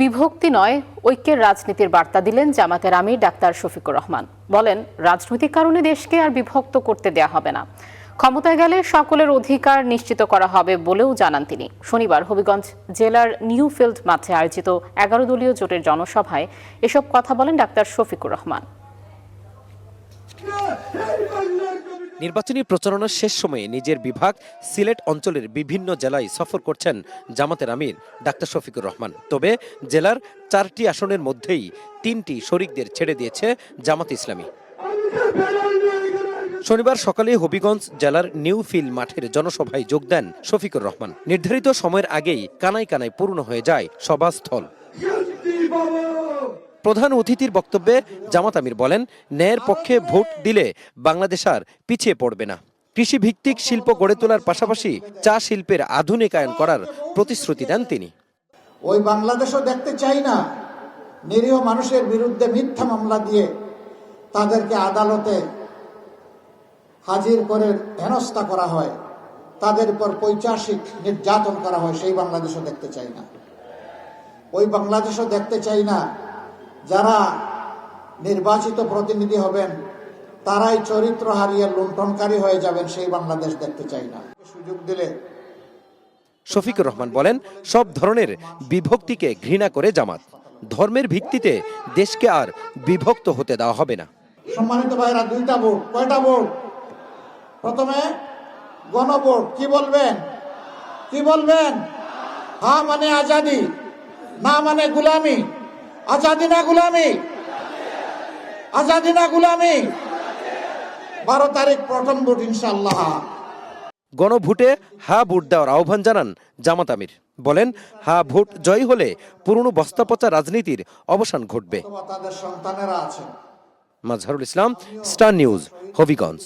বিভক্তি নয়, ঐক্যের রাজনীতির বার্তা দিলেন জামাতের আমির ডাক্তার শফিকুর রহমান। বলেন, রাজনৈতিক কারণে দেশকে আর বিভক্ত করতে দেয়া হবে না। ক্ষমতায় গেলে সকলের অধিকার নিশ্চিত করা হবে বলেও জানান তিনি। শনিবার হবিগঞ্জ জেলার নিউ ফিল্ড মাঠে আয়োজিত 11 দলীয় জোটের জনসভায় এসব কথা বলেন ডাক্তার শফিকুর রহমান। নির্বাচনী প্রচারণার শেষ সময়ে নিজের বিভাগ সিলেট অঞ্চলের বিভিন্ন জেলায় সফর করছেন জামাতের আমির ডাক্তার শফিকুর রহমান। তবে জেলার 4টি আসনের মধ্যেই 3টি শরিকদের ছেড়ে দিয়েছে জামাত ইসলামী। শনিবার সকালে হবিগঞ্জ জেলার নিউ ফিল্ড মাঠের জনসভায় যোগ দেন শফিকুর রহমান। নির্ধারিত সময়ের আগেই কানায় কানায় পূর্ণ হয়ে যায় সভাস্থল। প্রধান অতিথির বক্তব্যে জামাত আমির বলেন, ন্যায়ের পক্ষে ভোট দিলে বাংলাদেশ আর পিছিয়ে পড়বে না। কৃষি ভিত্তিক শিল্প গড়ে তোলার পাশাপাশি চা শিল্পের আধুনিকায়ন করার প্রতিশ্রুতি দেন তিনি। ওই বাংলাদেশও দেখতে চাই না নিরীহ মানুষের বিরুদ্ধে মিথ্যা মামলা দিয়ে তাদেরকে আদালতে হাজির করে হেনস্থা করা হয়, তাদের উপর পৈশাচিক নির্যাতন করা হয়, সেই বাংলাদেশও দেখতে চাই না। ওই বাংলাদেশও দেখতে চাই না যারা নির্বাচিত প্রতিনিধি হবেন তারাই চরিত্র হারিয়ে লুণ্ঠনকারী হয়ে যাবেন, সেই বাংলাদেশ দেখতে চাই না। সুযোগ দিলে শফিকুর রহমান বলেন, সব ধরনের বিভক্তিকে ঘৃণা করে জামাত। ধর্মের ভিত্তিতে দেশকে আর বিভক্ত হতে দেওয়া হবে না। সম্মানিত ভাইরা, 2টা ভোট। কয়টা ভোট? প্রথমে গণভোট। কি বলবেন? কি বলবেন? হ্যাঁ মানে আজাদি, না মানে গুলামি। আজাদি না গুলামি? আজাদি না গুলামি? 12 তারিখ প্রথম ভোট ইনশাআল্লাহ। গণভোটে হা ভোট দেওয়ার আহ্বান জানান জামাত আমির। বলেন, হা ভোট জয় হলে পুরনো বস্তাপচা রাজনীতির অবসান ঘটবে। তাদের সন্তানেরা আছেন। Mazharul Islam, star news, Habiganj.